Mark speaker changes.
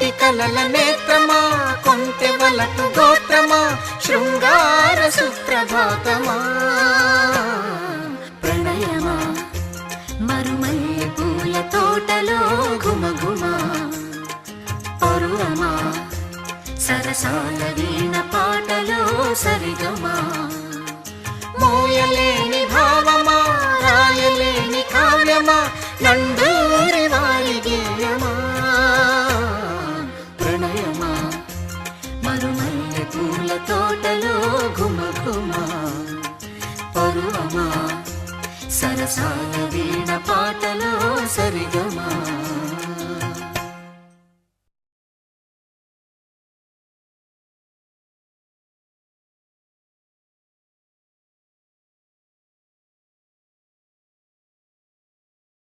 Speaker 1: కోటి కలల నేత్రమా, కొంటె వలపు గోత్రమా, శృంగార సుప్రభాతమా.
Speaker 2: ప్రణయమా మరుమల్లె పూల తోటలో ఘుమఘుమా, పరువమా సరసాల వీణ పాటలో సరిగమా.
Speaker 1: మోయలేని భావమా, రాయలేని కావ్యమా, నండూరి వారి గేయమా.
Speaker 2: ప్రణయమా మరుమల్లె పూల తోటలో ఘుమఘుమా, పరువమా సరసాల వీణ పాటలో సరిగమా.